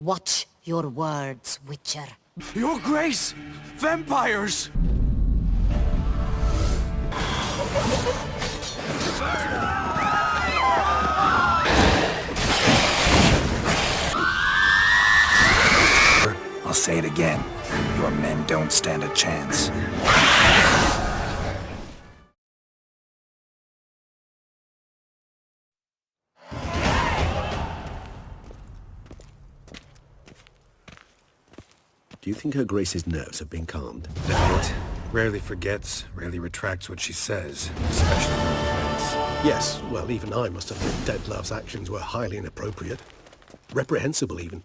Watch your words, Witcher. Your Grace! Vampires! I'll say it again. Your men don't stand a chance. Do you think Her Grace's nerves have been calmed? Doubt it. Rarely forgets, rarely retracts what she says, especially when offense. Yes, well, even I must admit Detlav's actions were highly inappropriate. Reprehensible, even.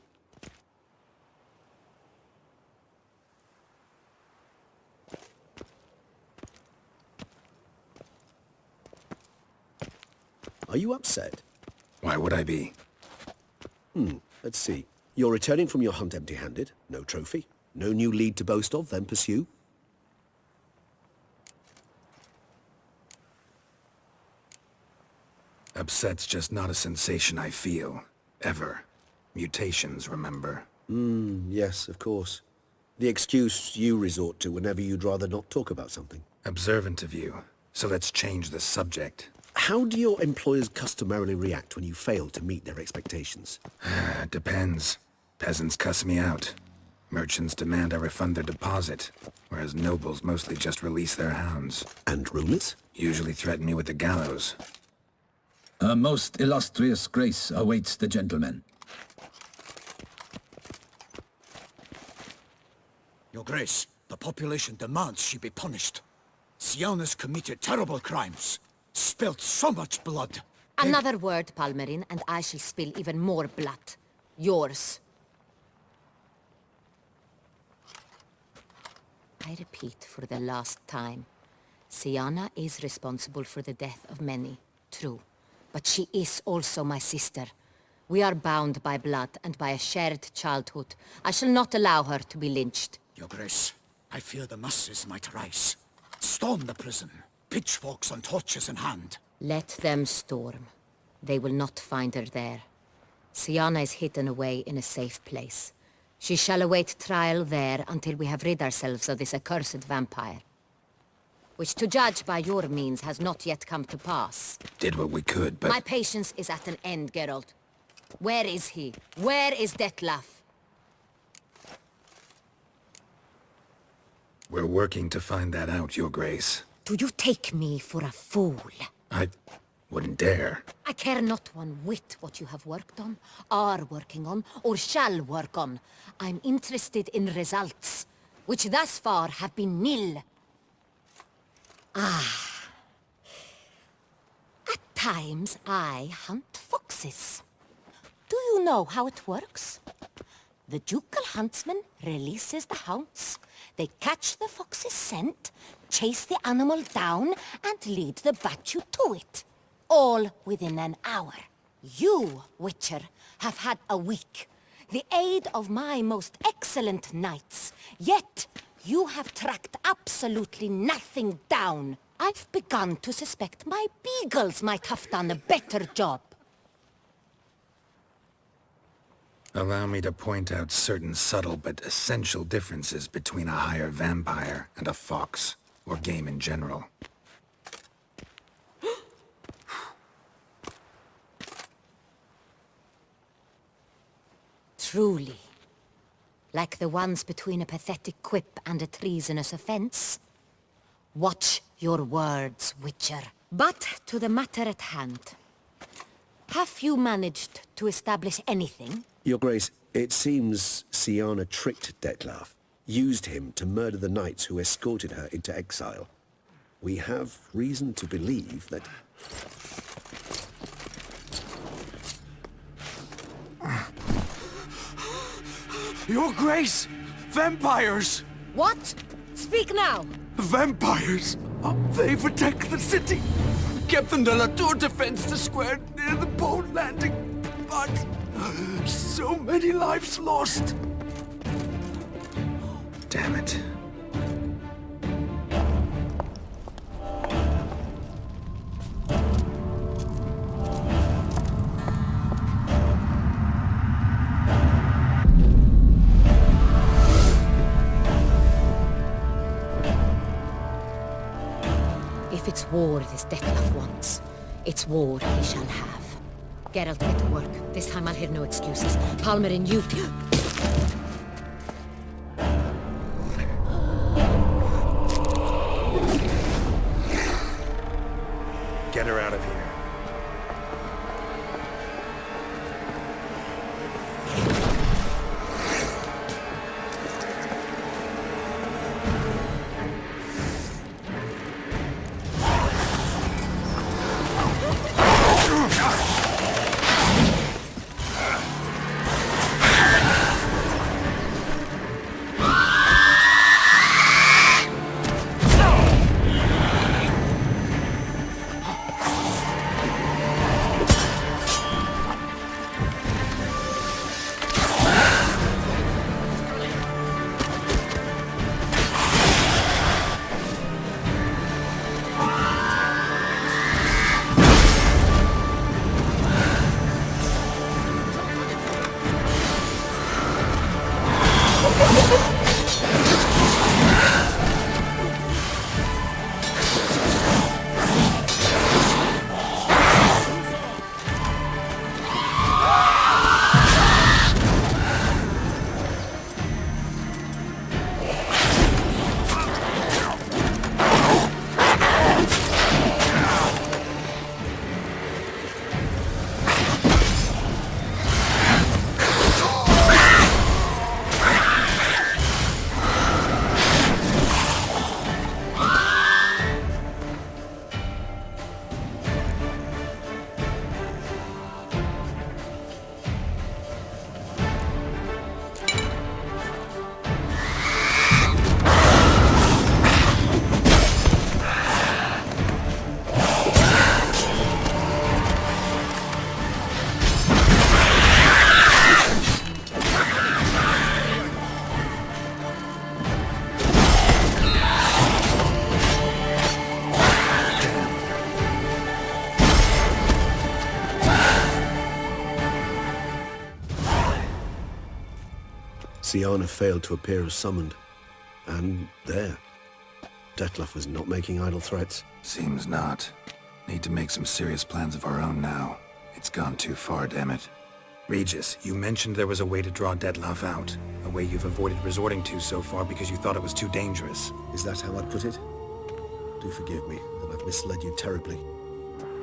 Are you upset? Why would I be? Let's see. You're returning from your hunt empty-handed. No trophy. No new lead to boast of, then pursue. Upset's just not a sensation I feel. Ever. Mutations, remember? Yes, of course. The excuse you resort to whenever you'd rather not talk about something. Observant of you. So let's change the subject. How do your employers customarily react when you fail to meet their expectations? Depends. Peasants cuss me out. Merchants demand I refund their deposit, whereas nobles mostly just release their hounds. And rulers? Usually threaten me with the gallows. A most illustrious grace awaits the gentleman. Your Grace, the population demands she be punished. Syanna's committed terrible crimes. Spilt so much blood. Another word, Palmerin, and I shall spill even more blood. Yours. I repeat for the last time. Syanna is responsible for the death of many, true. But she is also my sister. We are bound by blood and by a shared childhood. I shall not allow her to be lynched. Your Grace, I fear the masses might rise. Storm the prison, pitchforks and torches in hand. Let them storm. They will not find her there. Syanna is hidden away in a safe place. She shall await trial there until we have rid ourselves of this accursed vampire. Which, to judge by your means, has not yet come to pass. Did what we could, but... My patience is at an end, Geralt. Where is he? Where is Detlav? We're working to find that out, Your Grace. Do you take me for a fool? I wouldn't dare. I care not one whit what you have worked on, are working on, or shall work on. I'm interested in results, which thus far have been nil. At times, I hunt foxes. Do you know how it works? The ducal huntsman releases the hounds. They catch the fox's scent, chase the animal down, and lead the Batu to it. All within an hour. You, Witcher, have had a week. The aid of my most excellent knights. Yet, you have tracked absolutely nothing down. I've begun to suspect my beagles might have done a better job. Allow me to point out certain subtle but essential differences between a higher vampire and a fox, or game in general. Truly. Like the ones between a pathetic quip and a treasonous offense. Watch your words, Witcher. But to the matter at hand. Have you managed to establish anything? Your Grace, it seems Syanna tricked Detlav, used him to murder the knights who escorted her into exile. We have reason to believe that... Your Grace! Vampires! What? Speak now! Vampires! They protect the city! Captain de la Tour defends the square near the boat landing, but... so many lives lost! Damn it. It's war this Dettlaff wants. It's war he shall have. Geralt, get to work. This time I'll hear no excuses. Palmer, you... Get her out of here. Syanna failed to appear as summoned. And there. Dettlaff was not making idle threats. Seems not. Need to make some serious plans of our own now. It's gone too far, damn it. Regis, you mentioned there was a way to draw Dettlaff out. A way you've avoided resorting to so far because you thought it was too dangerous. Is that how I'd put it? Do forgive me that I've misled you terribly.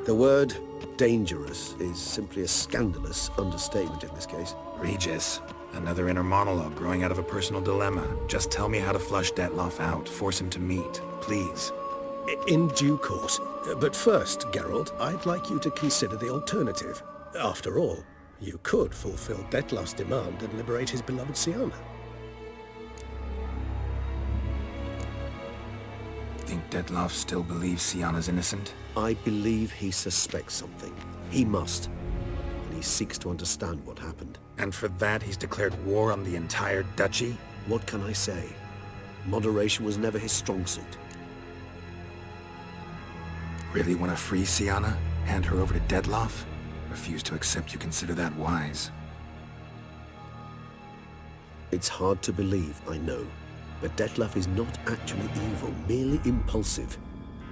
The word dangerous is simply a scandalous understatement in this case. Regis, another inner monologue growing out of a personal dilemma. Just tell me how to flush Dettlaff out. Force him to meet, please. In due course. But first, Geralt, I'd like you to consider the alternative. After all, you could fulfill Dettlaff's demand and liberate his beloved Syanna. Think Dettlaff still believes Syanna's innocent? I believe he suspects something. He must. And he seeks to understand what happened. And for that he's declared war on the entire duchy? What can I say? Moderation was never his strong suit. Really want to free Syanna? Hand her over to Dettlaff? Refuse to accept you consider that wise. It's hard to believe, I know. But Dettlaff is not actually evil, merely impulsive.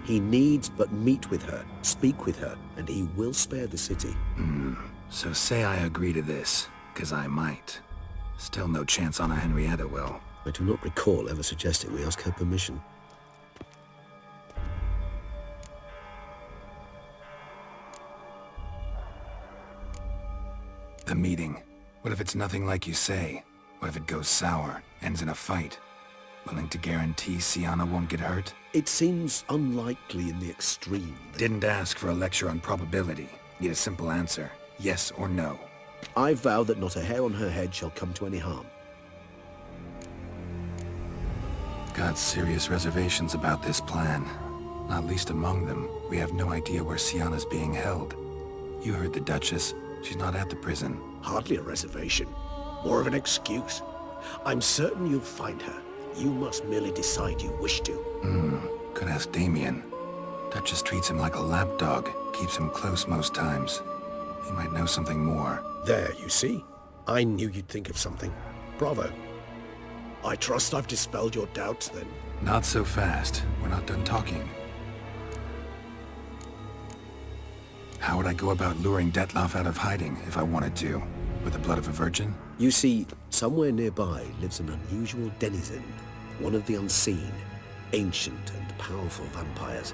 He needs but meet with her, speak with her, and he will spare the city. So say I agree to this, 'cause I might. Still no chance Anna Henrietta will. I do not recall ever suggesting we ask her permission. The meeting. What if it's nothing like you say? What if it goes sour, ends in a fight? Willing to guarantee Syanna won't get hurt? It seems unlikely in the extreme. Didn't ask for a lecture on probability. Need a simple answer. Yes or no. I vow that not a hair on her head shall come to any harm. Got serious reservations about this plan. Not least among them, we have no idea where Syanna's being held. You heard the Duchess. She's not at the prison. Hardly a reservation. More of an excuse. I'm certain you'll find her. You must merely decide you wish to. Could ask Damien. Duchess treats him like a lapdog. Keeps him close most times. He might know something more. There, you see? I knew you'd think of something. Bravo. I trust I've dispelled your doubts, then. Not so fast. We're not done talking. How would I go about luring Detlaff out of hiding if I wanted to? With the blood of a virgin? You see, somewhere nearby lives an unusual denizen, one of the unseen, ancient and powerful vampires,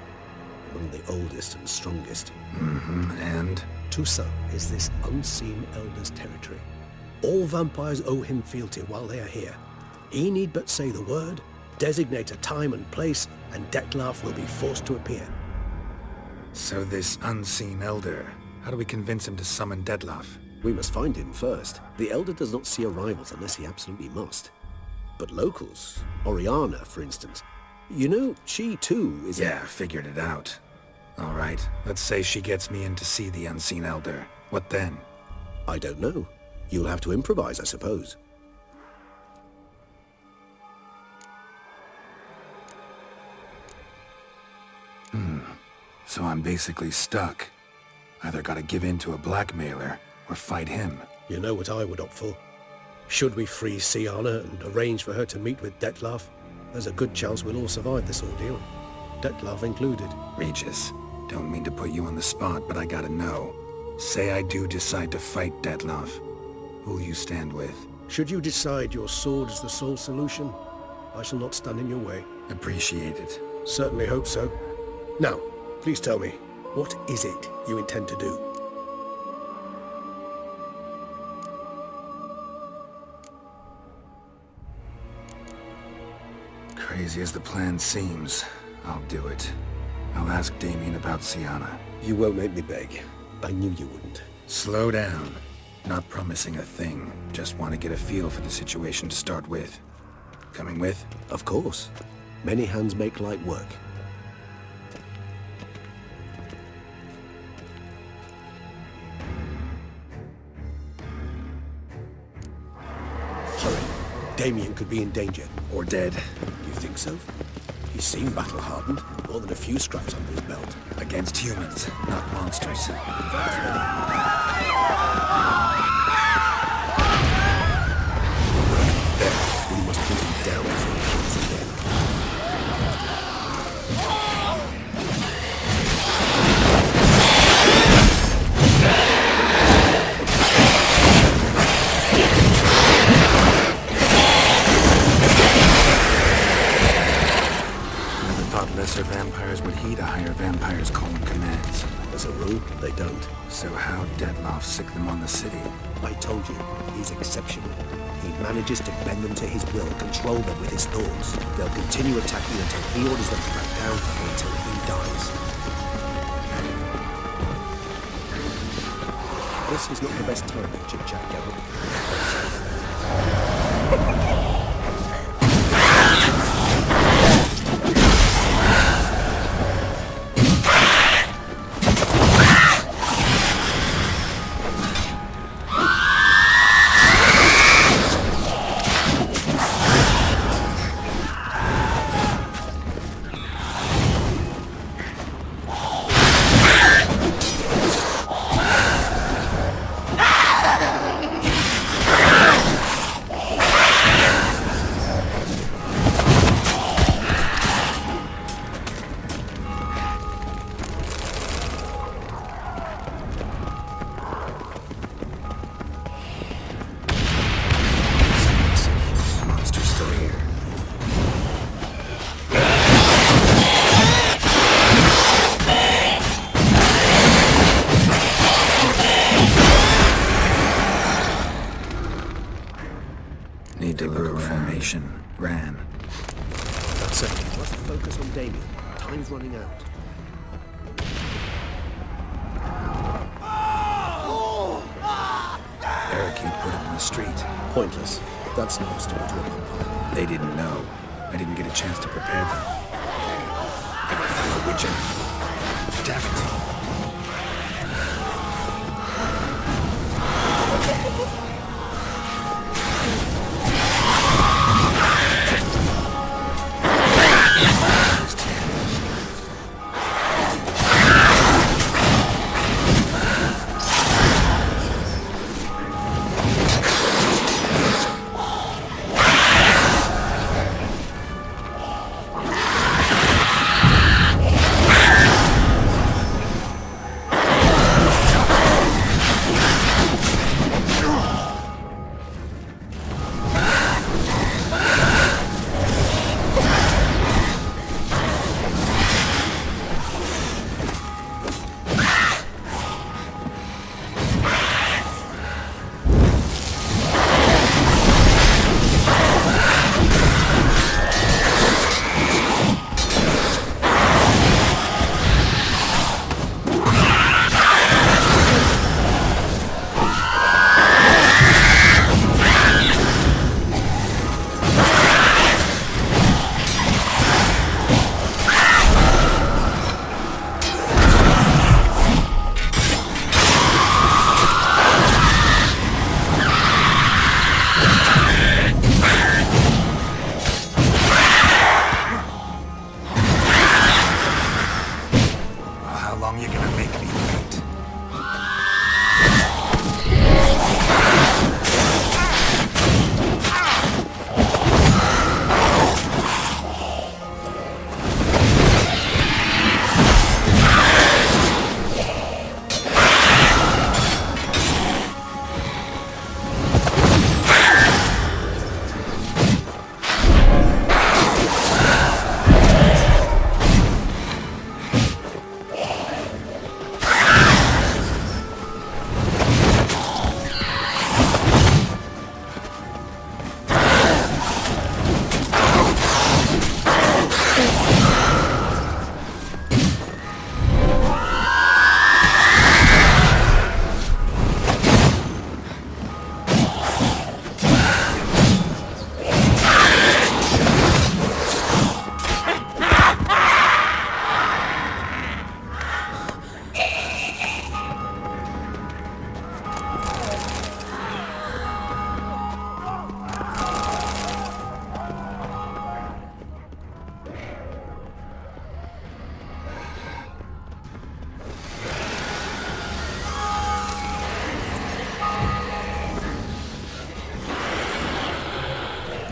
among the oldest and strongest. And? Tusa is this unseen elder's territory. All vampires owe him fealty while they are here. He need but say the word, designate a time and place, and Detlaff will be forced to appear. So this unseen elder, how do we convince him to summon Detlaff? We must find him first. The elder does not see arrivals unless he absolutely must. But locals, Oriana, for instance, you know, she too is Yeah, figured it out. All right, let's say she gets me in to see the unseen elder. What then? I don't know. You'll have to improvise, I suppose. So I'm basically stuck. Either gotta give in to a blackmailer, or fight him. You know what I would opt for. Should we free Siana and arrange for her to meet with Detlaff, there's a good chance we'll all survive this ordeal. Detlaff included. Regis, don't mean to put you on the spot, but I gotta know. Say I do decide to fight Detlaff. Who'll you stand with? Should you decide your sword is the sole solution, I shall not stand in your way. Appreciate it. Certainly hope so. Now, please tell me, what is it you intend to do? Crazy as the plan seems, I'll do it. I'll ask Damien about Siana. You won't make me beg. I knew you wouldn't. Slow down. Not promising a thing. Just want to get a feel for the situation to start with. Coming with? Of course. Many hands make light work. Hurry. Damien could be in danger. Or dead. You think so? He seemed battle-hardened. More than a few scraps under his belt. Against humans, not monsters. We must put him down before he comes again. Never thought lesser vampires would heed a higher vampire's call and commands. As a rule, they don't. So how'd Detlaff sick them on the city? I told you, he's exceptional. He manages to bend them to his will, control them with his thoughts. They'll continue attacking until he orders them to back down, or until he dies. This is not the best time for chit-chat, Geralt. Monster's still here. Need to look formation. Ran. That's it. Let's focus on Damien. Time's running out. Barricade put him in the street. Pointless. That's no obstacle to a vampire. They didn't know. I didn't get a chance to prepare them. Ever through a witcher? Damn it.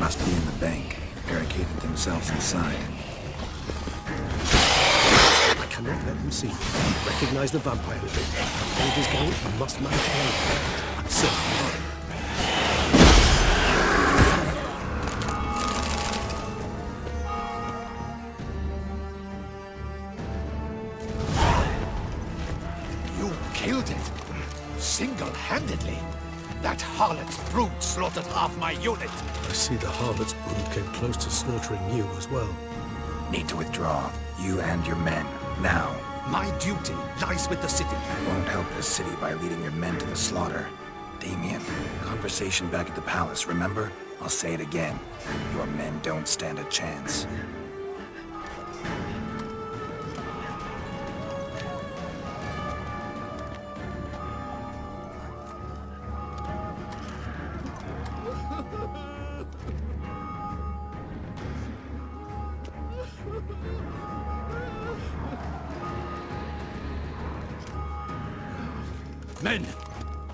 Must be in the bank. Barricaded themselves inside. I cannot let them see me. Recognize the vampire trick. Hold his Geralt must manage to hold. I'm certain. You killed it. Single-handedly. That harlot's brood slaughtered half my unit. I see the harlot's brood came close to slaughtering you as well. Need to withdraw. You and your men. Now. My duty lies with the city. Won't help this city by leading your men to the slaughter. Damien, conversation back at the palace, remember? I'll say it again. Your men don't stand a chance. Men,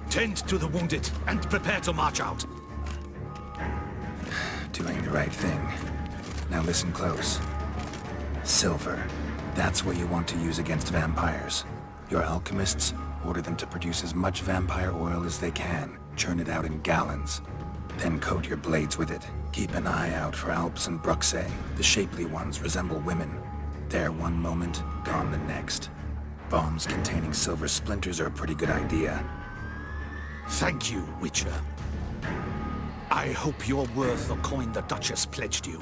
tend to the wounded and prepare to march out. Doing the right thing. Now listen close. Silver. That's what you want to use against vampires. Your alchemists, order them to produce as much vampire oil as they can. Churn it out in gallons. Then coat your blades with it. Keep an eye out for Alps and Bruxae. The shapely ones resemble women. There one moment, gone the next. Bombs containing silver splinters are a pretty good idea. Thank you, Witcher. I hope you're worth the coin the Duchess pledged you.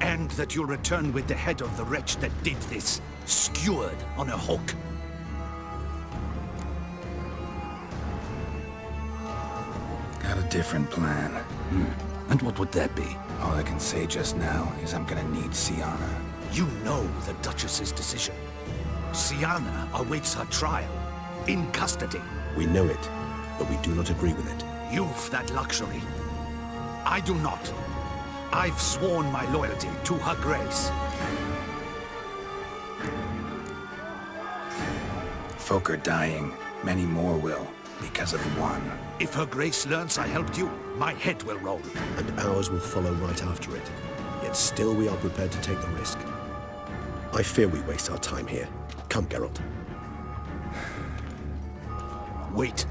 And that you'll return with the head of the wretch that did this, skewered on a hook. Got a different plan. And what would that be? All I can say just now is I'm gonna need Syanna. You know the Duchess's decision. Syanna awaits her trial, in custody. We know it, but we do not agree with it. You've that luxury. I do not. I've sworn my loyalty to her grace. Folk are dying. Many more will, because of one. If her grace learns I helped you, my head will roll. And ours will follow right after it. Yet still we are prepared to take the risk. I fear we waste our time here. Come, Geralt. Wait.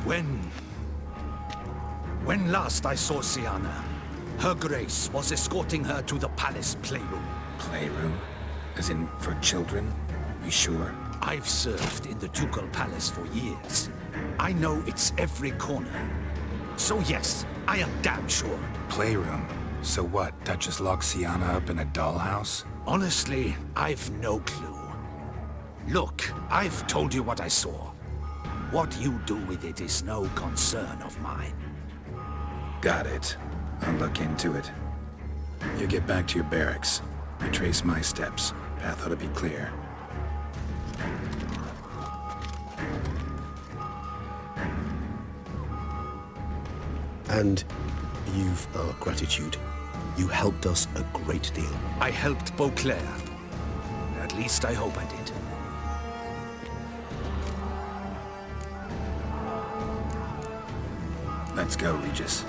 When last I saw Syanna, her grace was escorting her to the palace playroom. Playroom? As in, for children? You sure? I've served in the ducal palace for years. I know it's every corner. So yes, I am damn sure. Playroom? So what, Duchess locks Syanna up in a dollhouse? Honestly, I've no clue. Look, I've told you what I saw. What you do with it is no concern of mine. Got it. I'll look into it. You get back to your barracks. Retrace my steps. Path ought to be clear. And you've our gratitude. You helped us a great deal. I helped Beauclair. At least I hope I did. Let's go, Regis.